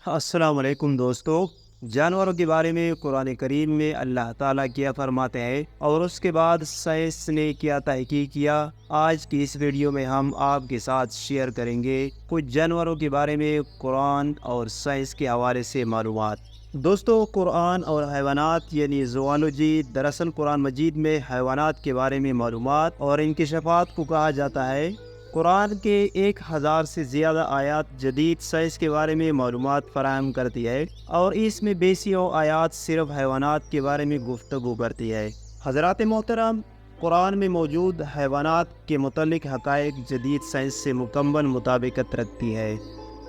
अस्सलाम वालेकुम दोस्तों। जानवरों के बारे में कुरान करीम में अल्लाह ताला क्या फरमाते हैं और उसके बाद साइंस ने क्या तहकीक किया, आज की इस वीडियो में हम आपके साथ शेयर करेंगे कुछ जानवरों के बारे में कुरान और साइंस के हवाले से मालूमात। दोस्तों, कुरान और हैवानात यानी ज़ूऑलॉजी, दरअसल कुरान मजीद में हैवानात के बारे में मालूमात और इंकशाफात को कहा जाता है। कुरान के 1000 से ज़्यादा आयात जदीद साइंस के बारे में मालूमात फराहम करती है और इसमें बेसियों आयात सिर्फ हैवानात के बारे में गुफ्तगू करती है। हज़रात मोहतरम, कुरान में मौजूद हैवानात के मुतल्लिक़ हक़ाइक़ जदीद साइंस से मुकम्मल मुताबिकत रखती है।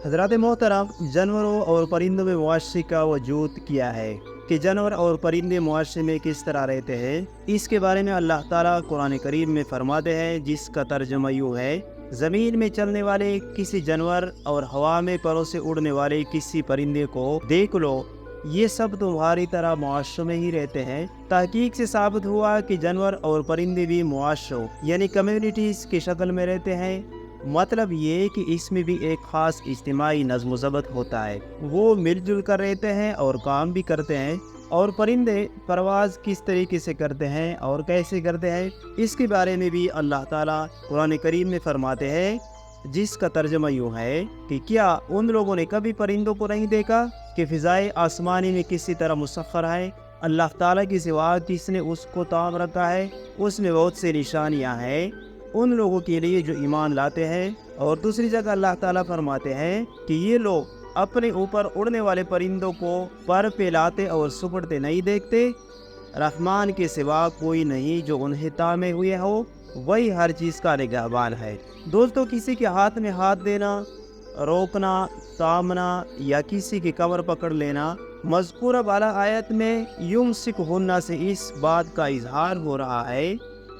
हज़रात मोहतरम, जानवरों और परिंदों में मुआशरे का वजूद क्या है कि जानवर और परिंदे मुआशरे में किस तरह रहते हैं, इसके बारे में अल्लाह ताला कुरान करीम में फरमाते हैं, जिसका तर्जुमा यूँ है, ज़मीन में चलने वाले किसी जानवर और हवा में परों से उड़ने वाले किसी परिंदे को देख लो, ये सब तुम्हारी तरह मुआशरों में ही रहते हैं। तहकीक से साबित हुआ कि जानवर और परिंदे भी मुआशरों यानी कम्युनिटीज़ की शक्ल में रहते हैं। मतलब ये कि इसमें भी एक ख़ास इज्तिमाई नज़्म ज़ब्त होता है, वो मिलजुल कर रहते हैं और काम भी करते हैं। और परिंदे परवाज़ किस तरीके से करते हैं और कैसे करते हैं, इसके बारे में भी अल्लाह ताला कुरान करीम में फरमाते हैं, जिसका तर्जुमा यूँ है कि क्या उन लोगों ने कभी परिंदों को नहीं देखा कि फ़िज़ाए आसमानी में किसी तरह मुसख्खर है। अल्लाह ताला की सिवा किसने उसको ताम रखा है, उसमें बहुत सी निशानियाँ हैं उन लोगों के लिए जो ईमान लाते हैं। और दूसरी जगह अल्लाह ताला फरमाते हैं कि ये लोग अपने ऊपर उड़ने वाले परिंदों को पर पे लाते और सुपड़ते नहीं देखते। रहमान के सिवा कोई नहीं जो उन्हें तामे हुए हो, वही हर चीज़ का निगहबान है। दोस्तों, किसी के हाथ में हाथ देना, रोकना, तामना या किसी की कमर पकड़ लेना, मज़कूरा बाला आयत में युमसिकुहुन्ना से इस बात का इजहार हो रहा है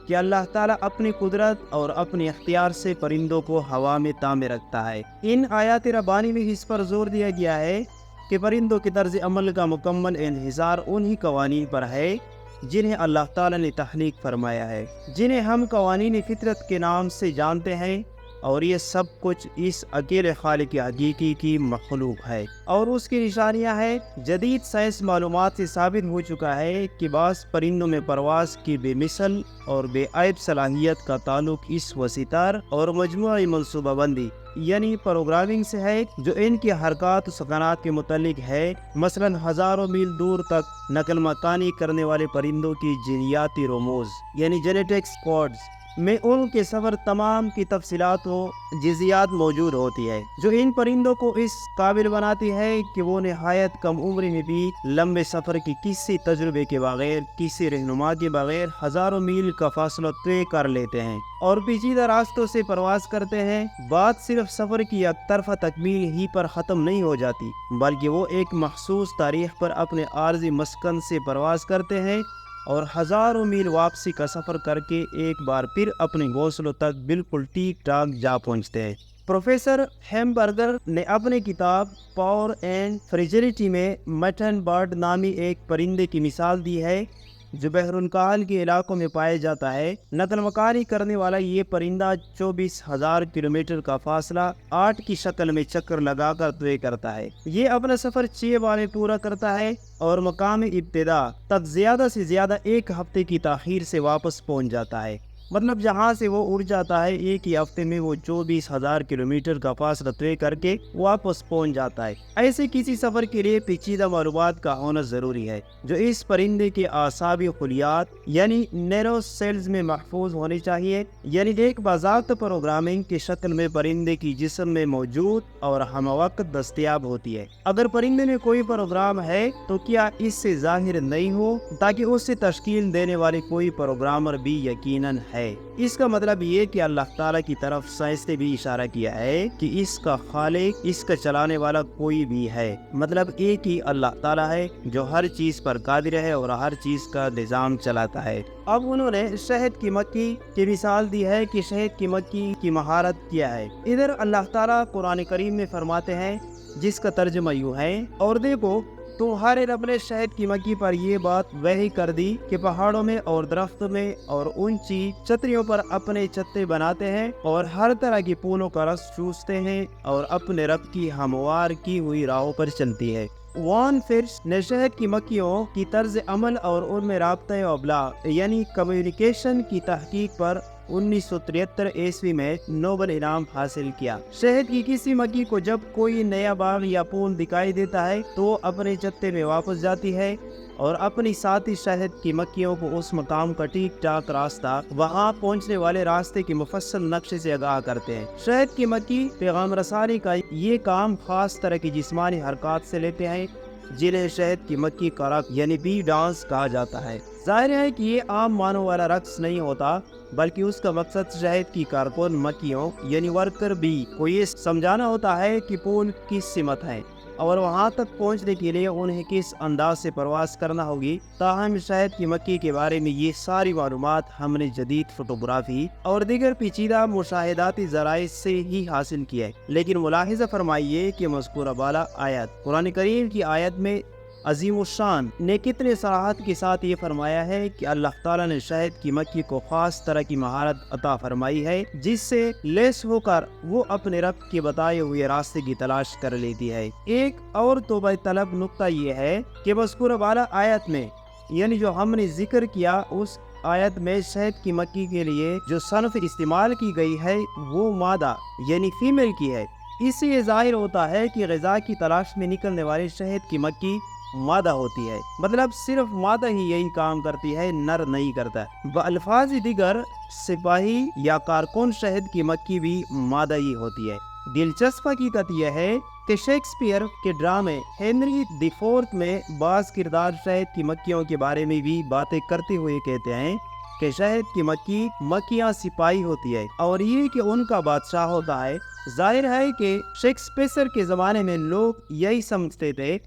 कि अल्लाह ताला अपनी कुदरत और अपने इख्तियार से परिंदों को हवा में तामे रखता है। इन आयात रब्बानी में इस पर जोर दिया गया है कि परिंदों के तर्ज अमल का मुकम्मल इन्हिसार उन्हीं कवानीन पर है जिन्हें अल्लाह ताला ने तख्लीक फरमाया है, जिन्हें हम कवानीन फितरत के नाम से जानते हैं। और ये सब कुछ इस अकेले खालिक हकीकी की मखलूक है और उसकी निशानियाँ हैं। जदीद साइंस मालूमात से साबित हो चुका है कि बाज़ परिंदों में परवास की बेमिसल और बेअयब सलाहियत का ताल्लुक इस वसीतर और मजमूई मनसूबाबंदी यानी प्रोग्रामिंग से है, जो इनकी हरकत सकनात के मुतल्लिक है। मसलन हज़ारों मील दूर तक नकल मकानी करने वाले परिंदों की जीनियाती रमूज़ यानी जेनेटिक्स कोड्स में उनके सफ़र तमाम की तफसीलात व जिज़ियात मौजूद होती है, जो इन परिंदों को इस काबिल बनाती है कि वो नहायत कम उम्र में भी लंबे सफ़र की किसी तजुर्बे के बगैर, किसी रहनुमा के बगैर हज़ारों मील का फासला तय कर लेते हैं और पेचीदा रास्तों से प्रवास करते हैं। बात सिर्फ सफ़र की एक तरफा तकमील ही पर ख़त्म नहीं हो जाती, बल्कि वो एक मखसूस तारीख पर अपने आर्ज़ी मस्कन से प्रवास करते हैं और हज़ारों मील वापसी का सफ़र करके एक बार फिर अपने घोंसलों तक बिल्कुल ठीक ठाक जा पहुंचते हैं। प्रोफेसर हेम्बर्गर ने अपनी किताब पावर एंड फ्रेजिलिटी में मटन बर्ड नामी एक परिंदे की मिसाल दी है, जो बहरुलकाल के इलाकों में पाया जाता है। नकल मकानी करने वाला ये परिंदा 24,000 किलोमीटर का फासला 8 की शक्ल में चक्कर लगाकर तय करता है। ये अपना सफ़र 6 बार में पूरा करता है और मकाम इब्तिदा तक ज़्यादा से ज़्यादा 1 हफ्ते की ताख़ीर से वापस पहुंच जाता है। मतलब जहाँ से वो उड़ जाता है, एक ही हफ्ते में वो 24,000 किलोमीटर का फासला तय करके वापस पहुंच जाता है। ऐसे किसी सफ़र के लिए पेचीदा मालूमात का होना ज़रूरी है, जो इस परिंदे के आसाबी खुलियात यानी नैरो सेल्स में महफूज होने चाहिए, यानी एक बाज़ाब्ता प्रोग्रामिंग की शक्ल में परिंदे की जिस्म में मौजूद और हम वक्त दस्तयाब होती है। अगर परिंदे में कोई प्रोग्राम है तो क्या इससे ज़ाहिर नहीं हो, ताकि उससे तश्कील देने वाले कोई प्रोग्रामर भी यकीनन है। इसका मतलब ये कि अल्लाह ताला की तरफ साइंस ने भी इशारा किया है कि इसका खालिक, इसका चलाने वाला कोई भी है। मतलब एक ही अल्लाह ताला है जो हर चीज़ पर कादिर है और हर चीज़ का निज़ाम चलाता है। अब उन्होंने शहद की मक्खी की मिसाल दी है कि शहद की मक्खी की महारत क्या है। इधर अल्लाह ताला कुरान करीम में फरमाते हैं, जिसका तर्जुमा यूँ है, और देखो तुम्हारे रब ने शहद की मक्खी पर ये बात वही कर दी कि पहाड़ों में और दरख्तों में और ऊंची छतरियों पर अपने छत्ते बनाते हैं और हर तरह की फूलों का रस चूसते हैं और अपने रब की हमवार की हुई राहों पर चलती है। वॉन फिश ने शहद की मक्खियों की तर्ज अमल और उनमें राब्ता अबलाग यानी कम्युनिकेशन की तहकीक पर 1973 ईस्वी में नोबेल इनाम हासिल किया। शहद की किसी मक्खी को जब कोई नया बाग या फूल दिखाई देता है तो अपने छत्ते में वापस जाती है और अपनी साथी शहद की मक्खियों को उस मकाम का ठीक ठाक रास्ता वहां पहुंचने वाले रास्ते के मुफस्सल नक्शे से आगाह करते हैं। शहद की मक्खी पैगाम रसानी का ये काम खास तरह की जिस्मानी हरकत से लेते हैं जिन्हें शहद की मक्खी का रक्स यानी बी डांस कहा जाता है। जाहिर है कि ये आम मानव वाला रक्स नहीं होता बल्कि उसका मकसद शहद की कारकुन मक्खियों यानी वर्कर बी को ये समझाना होता है कि फूल किस सिमत है और वहां तक पहुंचने के लिए उन्हें किस अंदाज से प्रवास करना होगी। ताहम शहद की मक्खी के बारे में ये सारी मालूमात हमने जदीद फोटोग्राफी और दीगर पेचीदा मुशाहिदाती ज़राए से ही हासिल की है। लेकिन मुलाहिज़ा फरमाइए कि मज़कूरा बाला आयत कुरान करीम की आयत में अज़ीमुश्शान ने कितने सराहत के साथ ये फरमाया है कि अल्लाह ताला ने शहद की मक्खी को खास तरह की महारत अता फरमाई है जिससे लेस होकर वो अपने रब के बताए हुए रास्ते की तलाश कर लेती है। एक और तौबा तलब नुक्ता ये है कि मज़कूरा बाला आयत में यानी जो हमने जिक्र किया उस आयत में शहद की मक्खी के लिए जो सनफ इस्तेमाल की गई है वो मादा यानी फीमेल की है। इससे ये जाहिर होता है कि ग़िज़ा की तलाश में निकलने वाली शहद की मक्खी मादा होती है, मतलब सिर्फ मादा ही यही काम करती है, नर नहीं करता। बअल्फाज़ दिगर सिपाही या कारकुन शहद की मक्खी भी मादा ही होती है। दिलचस्प हकीकत यह है कि शेक्सपियर के ड्रामे हेनरी द फोर्थ में बाज़ किरदार शहद की मक्खियों के बारे में भी बातें करते हुए कहते हैं कि शहद की मक्खियाँ सिपाही होती है और ये कि उनका बादशाह होता है। जाहिर है कि शेक्सपियर के ज़माने में लोग यही समझते थे,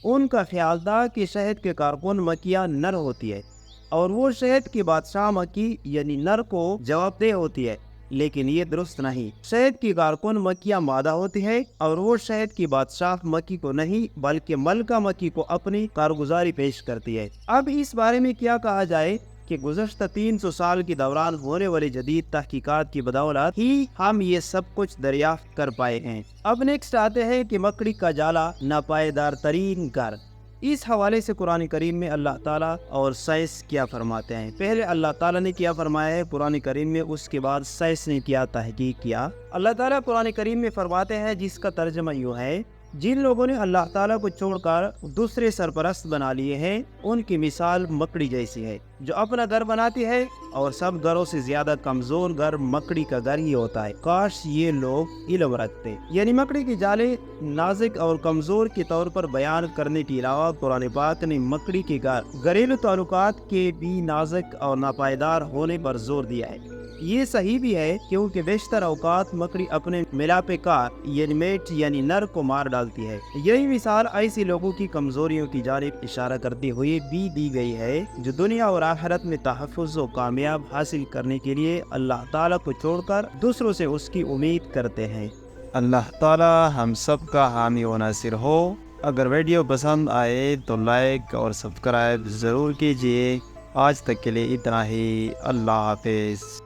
उनका ख्याल था कि शहद के कारकुन मक्खियाँ नर होती है और वो शहद की बादशाह मक्खी यानी नर को जवाबदेह होती है, लेकिन ये दुरुस्त नहीं। शहद की कारकुन मक्खियाँ मादा होती है और वो शहद की बादशाह मक्खी को नहीं बल्कि मलका मक्खी को अपनी कारगुजारी पेश करती है। अब इस बारे में क्या कहा जाए कि गुज़श्ता 300 साल के दौरान होने वाली जदीद तहकीकात की बदौलत ही हम ये सब कुछ दरियाफ्त कर पाए हैं। अब नेक्स्ट आते हैं कि मकड़ी का जाला नापायदार तरीन घर। इस हवाले से कुरान करीम में अल्लाह ताला और साइंस क्या फरमाते हैं। पहले अल्लाह ताला ने क्या फरमाया है कुरान करीम में, उसके बाद साइंस ने क्या तहकीक किया। अल्लाह ताला कुरान करीम में फरमाते हैं जिसका तर्जमा यूँ है, जिन लोगों ने अल्लाह ताला को छोड़कर दूसरे सरपरस्त बना लिए हैं उनकी मिसाल मकड़ी जैसी है जो अपना घर बनाती है और सब घरों से ज्यादा कमजोर घर मकड़ी का घर ही होता है। काश ये लोग इल्म रखते। यानी मकड़ी के जाले नाजुक और कमजोर के तौर पर बयान करने के अलावा कुरान पाक ने मकड़ी के घरेलू ताल्लुकात के भी नाजुक और नापायदार होने पर जोर दिया है। ये सही भी है क्योंकि बेशतर औकात मकड़ी अपने मिलापेकार यानी मेट यानी नर को मार डालती है। यही मिसाल ऐसी लोगों की कमजोरियों की जानिब इशारा करते हुए भी दी गई है जो दुनिया और आखिरत में तहफ़्फ़ुज़ और कामयाब हासिल करने के लिए अल्लाह ताला को छोड़कर दूसरों से उसकी उम्मीद करते हैं। अल्लाह ताला हम सब का हामी व नासिर हो। अगर वीडियो पसंद आए तो लाइक और सब्सक्राइब ज़रूर कीजिए। आज तक के लिए इतना ही। अल्लाह हाफ़िज़।